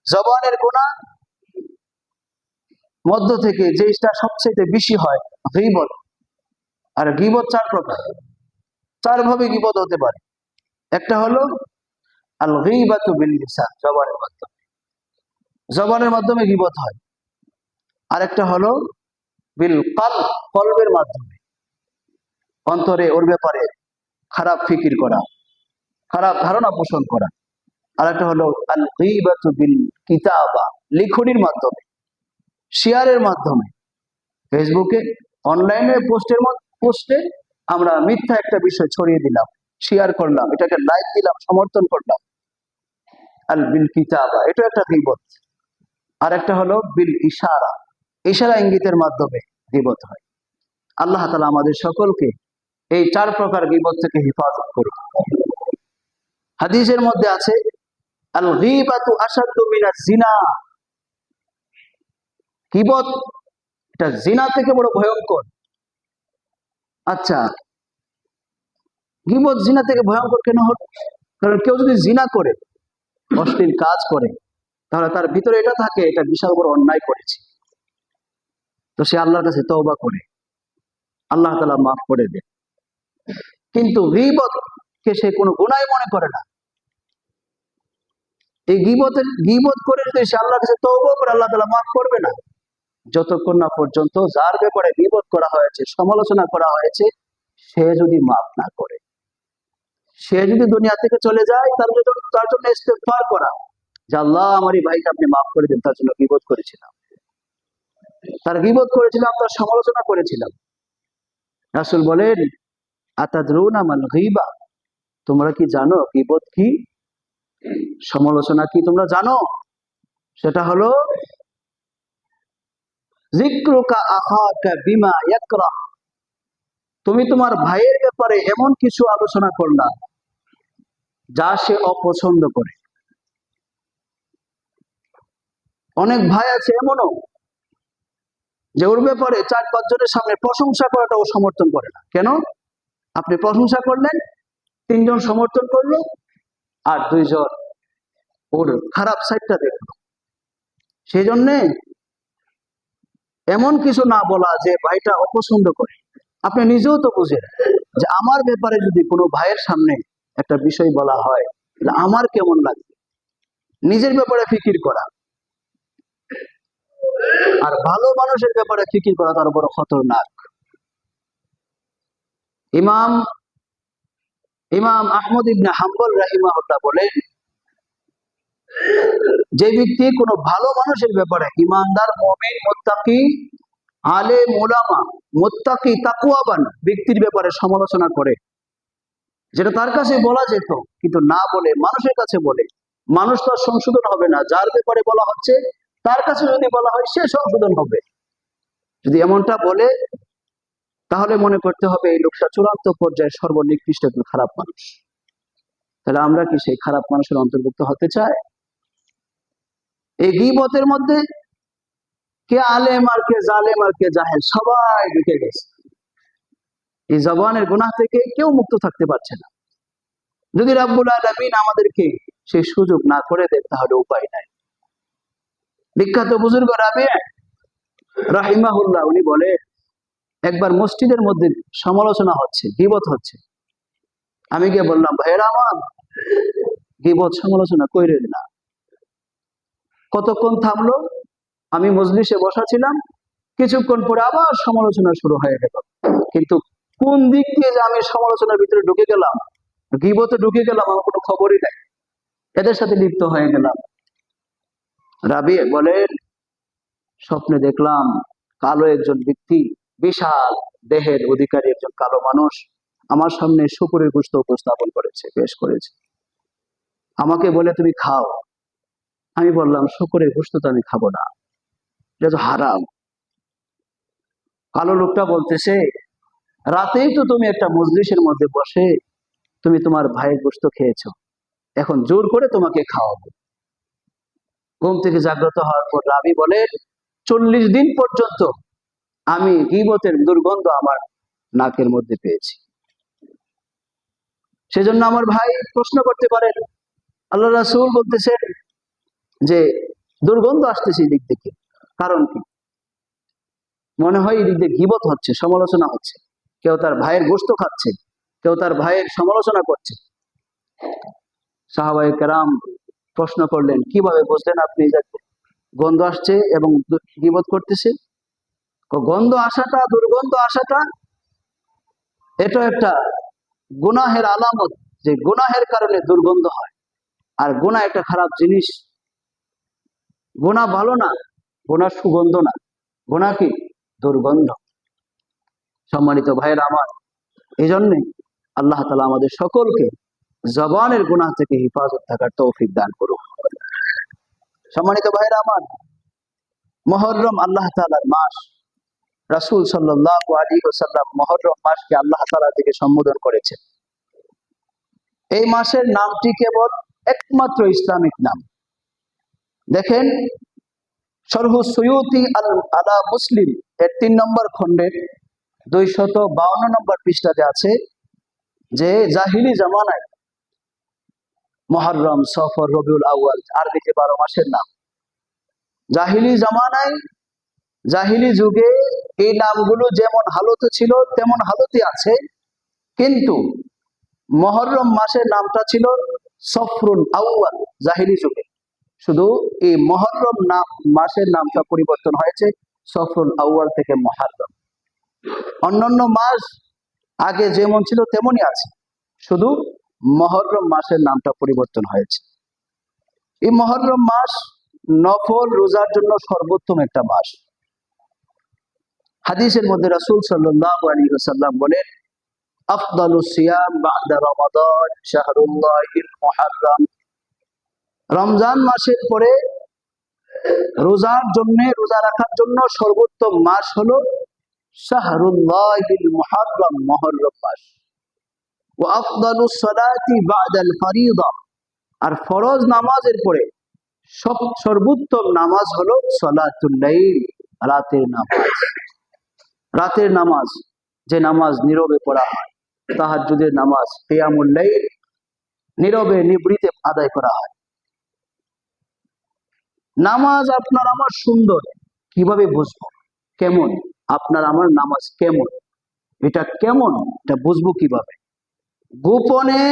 জবানের গুনাহ মধ্য থেকে যেটা সবচেয়ে বেশি হয় গীবত। আর গীবত চার প্রকার, চার ভাবে গীবত হতে পারে। একটা হলো আল গীবাতু বিল লিসান, জবানের মাধ্যমে গীবত হয়। আরেকটা হলো বিল কলব, কলবের মাধ্যমে, অন্তরে ওর ব্যাপারে খারাপ ফিকির করা, খারাপ ধারণা পোষণ করা। আরেকটা হলো আল গীবাতু বিল কিতাবা, লিখনির মাধ্যমে, শেয়ারের মাধ্যমে, ফেসবুকে অনলাইনে পোস্টে আমরা মিথ্যা একটা বিষয় ছড়িয়ে দিলাম, শেয়ার করলাম, এটাকে লাইক দিলাম, সমর্থন করলাম। আল বিল কিতাবা, এটা একটা গীবত। আর একটা হলো বিল ইশারা, ইশারা ইঙ্গিতের মাধ্যমে গীবত হয়। আল্লাহ তাআলা আমাদের সকলকে এই চার প্রকার গীবত থেকে হেফাজত করুন। হাদিসের মধ্যে আছে আল গীবাতু আশাদ্দু মিনাজ জিনা, গীবত এটা জিনা থেকে বড় ভয়ঙ্কর। আচ্ছা, গীবত জিনা থেকে ভয়ঙ্কর কেন হলো? কারণ কেউ যদি জিনা করে, অশ্লীল কাজ করে, তাহলে তার ভিতরে এটা থাকে, এটা বিশাল বড় অন্যায় করেছে, তো সে আল্লাহর কাছে তওবা করে, আল্লাহ তাআলা মাফ করে দেন। কিন্তু গীবতকে সে কোনো গুনাহ মনে করে না। এই গীবত করে যদি সে আল্লাহর কাছে তওবা করে, আল্লাহ তাআলা মাফ করবে না, যতক্ষণ না পর্যন্ত যার ব্যাপারে গীবত করা হয়েছে, সমালোচনা করা হয়েছে, সে যদি মাফ না করে, সে যদি দুনিয়া থেকে চলে যায়, তার জন্য ইস্তেগফার করা, যে আল্লাহ আমার এই ভাইকে আপনি মাফ করে দেন, তার জন্য গীবত করেছিলাম, তার সমালোচনা করেছিলাম। রাসূল বলেন আতাদরুনা মাল গীবা, তোমরা কি জানো গীবত কি, সমালোচনা কি তোমরা জানো? সেটা হলো যিকরুকা আখাকা বিমা ইয়াকরা, তুমি তোমার ভাইয়ের ব্যাপারে এমন কিছু আলোচনা করলা যা সে অপছন্দ করে। অনেক ভাই আছে এমনও যে ওর ব্যাপারে 4-5 জনের সামনে প্রশংসা করাটা ও সমর্থন করে না। কেন? আপনি প্রশংসা করলেন, 3 জন সমর্থন করলো, আর 2 জন ওর খারাপ সাইডটা দেখলো। সেই জন্যে এমন কিছু না বলা যে ভাইটা অপছন্দ করে। আপনি নিজেও তো বুঝেন যে আমার ব্যাপারে যদি কোনো ভাইয়ের সামনে একটা বিষয় বলা হয়, তাহলে আমার কেমন লাগবে। নিজের ব্যাপারে ফিকির করা আর ভালো মানুষের ব্যাপারে ফিকির করা তার বড় খতরনাক। ইমাম আহমদ ইবনে হাম্বল রাহিমাহুল্লাহ বলেন, যে ব্যক্তি কোনো ভালো মানুষের ব্যাপারে, ইমানদার, মুমিন, মুত্তাকি, আলেম, উলামা, মুত্তাকি, তাকওয়াবান ব্যক্তির ব্যাপারে সমালোচনা করে, যেটা তার কাছে বলা যেত কিন্তু না বলে মানুষের কাছে বলে, মানুষ তো সংশোধন হবে না। যার ব্যাপারে বলা হচ্ছে তার কাছে যদি বলা হয়, সে সংশোধন হবে। যদি এমনটা বলে, তাহলে মনে করতে হবে এই লোকটা চূড়ান্ত পর্যায়ে সর্বনিকৃষ্ট একজন খারাপ মানুষ। তাহলে আমরা কি সেই খারাপ মানুষের অন্তর্ভুক্ত হতে চাই? এই গীবতের মধ্যে কে আলেম আর কে জালেম আর কে জাহেল সবাই ঢুকে গেছে। এই জবানের গুনাহ থেকে কেউ মুক্ত থাকতে পারছে না। যদি রাব্বুল আলামিন আমাদেরকে সেই সুযোগ না করে দেন, তাহলে উপায় নাই। বিখ্যাত বুজুর্গ রাবি রাহিমাহুল্লাহ উনি বলে, একবার মসজিদের মধ্যে সমালোচনা হচ্ছে, গীবত হচ্ছে। আমি গিয়ে বললাম, ভাইয়েরা আমার, গীবত সমালোচনা কইরেন না। কতক্ষণ থামলো, আমি মজলিসে বসা ছিলাম, কিছুক্ষণ পরে আবার সমালোচনা শুরু হয়ে গেল। কিন্তু কোন দিক দিয়ে যে আমি সমালোচনার ভিতরে ঢুকে গেলাম, গীবতে ঢুকে গেলাম, আমার কোনো খবরই নাই, এদের সাথে লিপ্ত হয়ে গেলাম। রাবি বলেন, স্বপ্নে দেখলাম কালো একজন ব্যক্তি, বিশাল দেহের অধিকারী একজন কালো মানুষ আমার সামনে শুকরের গোশত উপস্থাপন করেছে, পেশ করেছে। আমাকে বলে, তুমি খাও। আমি বললাম, শুকরের গোশত তো আমি খাবো না, এটা তো হারাম। কালো লোকটা বলতেছে, রাতেই তো তুমি একটা মজলিসের মধ্যে বসে তুমি তোমার ভাইয়ের গোশত খেয়েছো, এখন জোর করে তোমাকে খাওয়াবো। ঘুম থেকে জাগ্রত হওয়ার পর রাবি বলে, 40 দিন পর্যন্ত আমি গীবতের দুর্গন্ধ আমার নাকের মধ্যে পেয়েছি। সেজন্য আমার ভাই প্রশ্ন করতে পারেন, আল্লাহ রাসূল বলতেছেন যে দুর্গন্ধ আসতেছে এই দিক থেকে। কারণ কি? মনে হয় এই দিক দিয়ে গীবত হচ্ছে, সমালোচনা হচ্ছে, কেউ তার ভাইয়ের গোশত খাচ্ছে, কেউ তার ভাইয়ের সমালোচনা করছে। সাহাবায়ে কেরাম প্রশ্ন করলেন, কিভাবে বুঝলেন আপনি যে গন্ধ আসছে এবং গীবত করতেছে? গন্ধ আসাটা, দুর্গন্ধ আসাটা, এটা একটা গুনাহের আলামত, যে গুনাহের কারণে দুর্গন্ধ হয়। আর গুনাহ একটা খারাপ জিনিস। গুনাহ ভালো না, গুনাহ সুগন্ধ না, গুনাহ কি? দুর্গন্ধ। সম্মানিত ভাইয়েরা আমার, এই জন্যে আল্লাহ তাআলা আমাদের সকলকে জবানের গুনাহ থেকে হেফাজত থাকার তৌফিক দান করুন। সম্মানিত ভাইয়েরা আমার, মুহররম আল্লাহ তাআলার মাস। রাসূল সাল্লাল্লাহু আলাইহি ওয়াসাল্লাম মুহররম মাসকে আল্লাহ তাআলা থেকে সম্বোধন করেছেন। এই মাসের নামটি কেবল একমাত্র ইসলামিক নাম। দেখেন, শরহু সুয়ুতি আলা মুসলিম এর 3 নম্বর খণ্ডের 252 নম্বর পৃষ্ঠাতে আছে যে জাহিলি জামানায় মুহররম, সফর, রবিউল আউয়াল আরবিতে 12 মাসের নাম। জাহিলি জামানায়, জাহিলি যুগে এই নামগুলো যেমন হালতে ছিল তেমন হালতে আছে, কিন্তু মুহররম মাসের নামটা ছিল সফরুল আউয়াল জাহিলি যুগে। শুধু এই মুহররম মাসের নামটা পরিবর্তন হয়েছে সফরুল আউয়াল থেকে মুহররম। অন্যান্য মাস আগে যেমন ছিল তেমনই আছে, শুধু মুহররম মাসের নামটা পরিবর্তন হয়েছে। এই মুহররম মাস নফল রোজার জন্য সর্বোত্তম একটা মাস। হাদিসের মধ্যে রাসূল সাল্লাল্লাহু আলাইহি ওয়াসাল্লাম বলেন, আফদালুস সিয়াম বা'দা রমাদান শাহরুল্লাহিল মুহররম। রমজান মাসের পরে রোজার জন্য, রোজা রাখার জন্য সর্বোত্তম মাস হলো শাহরুল্লাহিল মুহররম, মুহররম মাস। ওয়া আফদালুস সালাতি বা'দাল ফরিদা, আর ফরজ নামাজের পরে সর্বোত্তম নামাজ হলো সালাতুল লাইল, রাতের নামাজ। রাতের নামাজ, যে নামাজ নীরবে পড়া হয়, তাহাজ্জুদের নামাজ, কিয়ামুল লাইল নীরবে নিভৃতে আদায় করা হয়। নামাজ আপনার আমার সুন্দর, কিভাবে বুঝবো কেমন? আপনার আমার নামাজ কেমন, এটা কেমন, এটা বুঝবো কিভাবে? গোপনে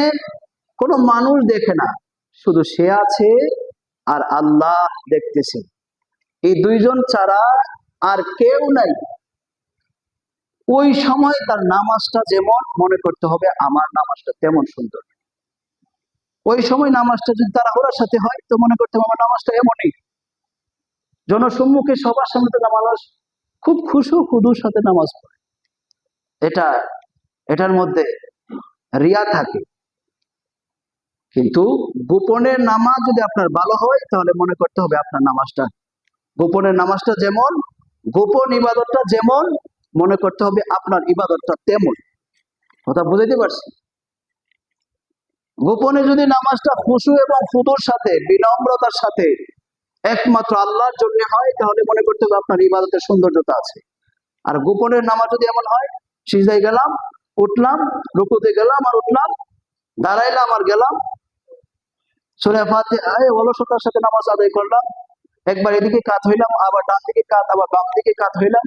কোনো মানুষ দেখে না, শুধু সে আছে আর আল্লাহ দেখতেছে। এই দুইজন ছাড়া আর কেউ নাই। ওই সময় তার নামাজটা যেমন, মনে করতে হবে আমার নামাজটা তেমন সুন্দর। ওই সময় নামাজটা যদি তাড়াহুড়ার সাথে হয়, তো মনে করতে হবে আমার নামাজটা এমনই। জনসম্মুখে সবার সামনে তো নামাজ খুব খুশু খুদুর সাথে নামাজ পড়ে, এটার মধ্যে রিয়া থাকে। কিন্তু গোপনের নামাজ যদি আপনার ভালো হয়, তাহলে মনে করতে হবে আপনার নামাজটা, গোপনের নামাজটা যেমন, গোপন ইবাদতটা যেমন, মনে করতে হবে আপনার ইবাদতটা তেমন। কথা বুঝাইতে পারছি? গোপনে যদি নামাজটা খুশু এবং খুদুর সাথে, বিনম্রতার সাথে একমাত্র আল্লাহর জন্য হয়, তাহলে মনে করতে হবে আপনার ইবাদতের সৌন্দর্যতা আছে। আর গোপনের নামাজ যদি এমন হয়, সিজদায় গেলাম, উঠলাম, রুকুতে গেলাম আর উঠলাম, দাঁড়াইলাম আর গেলাম, সূরা ফাতিহায় অলসতার সাথে নামাজ আদায় করলাম, একবার এদিকে কাত হইলাম, আবার ডান দিকে কাত, আবার বাম দিকে কাত হইলাম,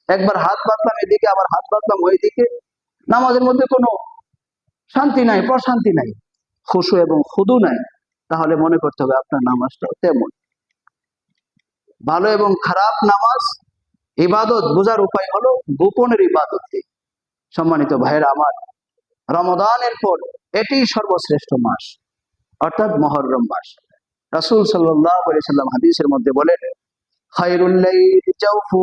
একবার হাত বাঁধলাম এদিকে, আবার হাত বাঁধলাম ওইদিকে, নামাজের মধ্যে কোনো শান্তি নাই, প্রশান্তি নাই, খুশু এবং খুদু নাই, তাহলে মনে করতে হবে আপনার নামাজটাও তেমন। ভালো এবং খারাপ নামাজ, ইবাদত বোঝার উপায় হলো গোপনের ইবাদত। সম্মানিত ভাইয়েরা আমার, রমাদানের পর এটি সর্বশ্রেষ্ঠ মাস, অর্থাৎ মুহররম মাস। রাসূল সাল্লাল্লাহু আলাইহি সাল্লাম হাদিসের মধ্যে বলেন, খায়রুল লাইলি জাওফু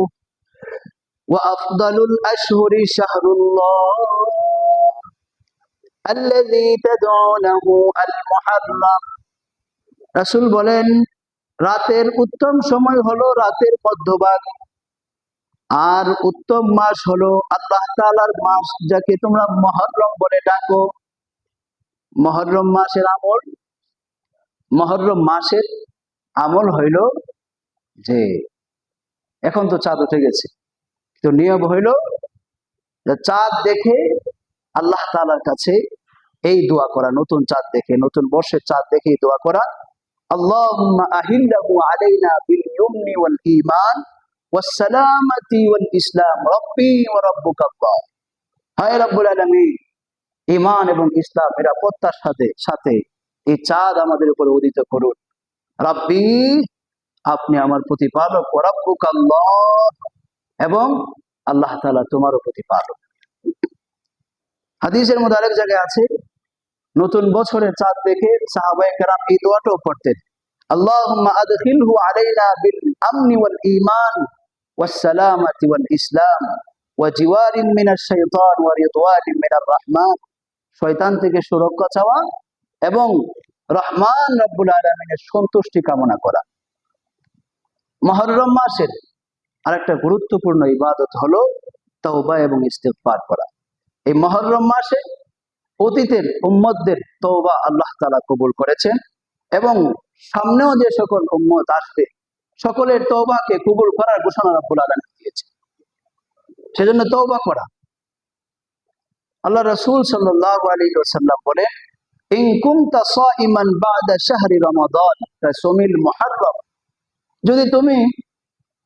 ওয়া আফদালুল আশহুরি শাহরুল্লাহ আল্লাযী তাদউনাহু আল মুহররম। রাসূল বলেন, রাতের উত্তম সময় হলো রাতের মধ্যভাগ, আর উত্তম মাস হলো আল্লাহ তাআলার মাস, যাকে তোমরা মুহররম বলে ডাকো। মুহররম মাসের আমল, মুহররম মাসের আমল হইল যে, এখন তো চাঁদ উঠে গেছে, তো নিয়ম হইল যে চাঁদ দেখে আল্লাহ তাআলার কাছে এই দোয়া করা, নতুন চাঁদ দেখে, নতুন বর্ষের চাঁদ দেখে দোয়া করা, আল্লাহুম্মা আহিল্লাহু আলাইনা বিল ইয়ুমনি ওয়াল ঈমান ওয়াস সালামাতি ওয়াল ইসলাম রাব্বি ওয়া রাব্বুকাল্লাহ। হায় রব্বুল আলামিন, ঈমান এবং ইসলাম নিরাপত্তার সাথে সাথে এই চাঁদ আমাদের উপর উদিত করুন। রাব্বি, আপনি আমার প্রতিপালক, ওয়া রাব্বুকাল্লাহ, এবং আল্লাহ তাআলা তোমারও প্রতিপালক। হাদিসের মধ্যে আরেক জায়গায় আছে, নতুন বছরের চাঁদ দেখে সাহাবায়ে কেরাম এই দোয়াটাও পড়তেন, আল্লাহুম্মা আদখিলহু আলাইনা বিল আমনি ওয়াল ঈমান ওয়াস সালামাতি ওয়াল ইসলাম ওয়া জিওয়ারিন মিনাশ শাইতান ওয়া রিদওয়ানিন মিনার রাহমান। শয়তান থেকে সুরক্ষা চাওয়া এবং রহমান রব্বুল আলামিনের সন্তুষ্টি কামনা করা। মুহররম মাসের আরেকটা গুরুত্বপূর্ণ ইবাদত হলো তওবা এবং ইস্তিগফার করা। এই মুহররম মাসে অতীতের উম্মতদের তওবা আল্লাহ তাআলা কবুল করেছেন এবং সামনেও যে সকল উম্মত আসবে সকলের তওবাকে কবুল করার ঘোষণা রব্বুল আলামিন দিয়েছেন। সেজন্য তওবা করা। আল্লাহ রাসূল সাল্লাল্লাহু আলাইহি ওয়াসাল্লাম বলেন, ইন কুনতা সাইমান বাদা শাহরি রমাদান ফাসুমিল মুহররম। যদি তুমি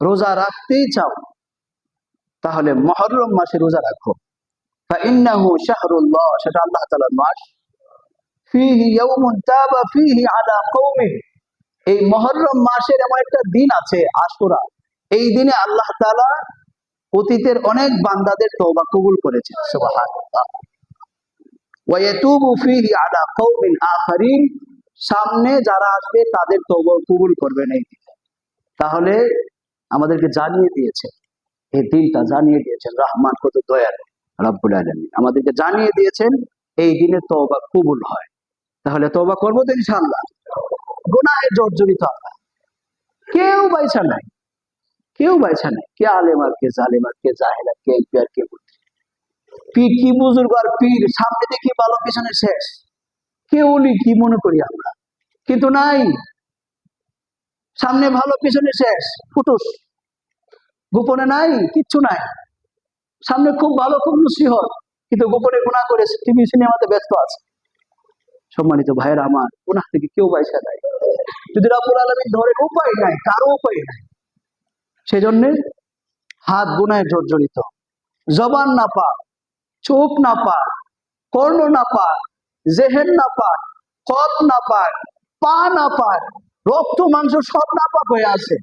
রোজা রাখতেই চাও তাহলে মুহররম মাসে রোজা রাখো। ফাইন্নাহু শাহরুল্লাহ, সেটা আল্লাহ তাআলার মাস। ফীহি ইয়াউমুন তাবা ফীহি আলা কওমি, এই মুহররম মাসের এমন একটা দিন আছে আশুরা, এই দিনে আল্লাহ তাআলা অতীতের অনেক বান্দাদের তওবা কবুল করেছেন। সুবহানাল্লাহ। ওয়া ইয়াতুবু ফীহি আলা কওমিন আখারিন, সামনে যারা আসবে তাদের তওবা কবুল করবেন এই দিনে। তাহলে আমাদেরকে জানিয়ে দিয়েছে, এই দিনটা জানিয়ে দিয়েছেন রহমান কত দয়ালু রব্বুল আলামিন, আমাদেরকে জানিয়ে দিয়েছেন এই দিনে তওবা কবুল হয়। তাহলে তওবা করবো তো ইনশাআল্লাহ। গুনাহে জর্জরিত আমরা কেউ বাইছা নাই, কেউ বাইছা নাই, কে আলেম আর কে জালেম আর কে জাহেল আর কে এমপি আর কে মন্ত্রী, পীর কি বুজুর্গ আর পীর, সামনে দেখি ভালো পিছনে শেষ, কে ওলি কি মনে করি আমরা, কিন্তু নাই, সামনে ভালো পিছনে শেষ, ফুটুস, গোপনে নাই, কিচ্ছু নাই। সামনে খুব ভালো, খুব নসিহত, কিন্তু গোপনে গুনাহ করে টিভি সিনেমাতে ব্যস্ত আছে। সম্মানিত ভাইয়েরা আমার, গুনাহ থেকে কেউ বাইসা নাই। যদি রব্বুল আলামিন ধরেন, উপায় নাই, কারো উপায় নাই। সেজন্য হাত গুনাহে জর্জরিত, জবান না পাক, চোখ না পাক, কর্ণ না পাক, জেহেন না পাক, কল্ব না পাক, পা না পাক, রক্ত মাংস সব না পাক হয়ে আছে।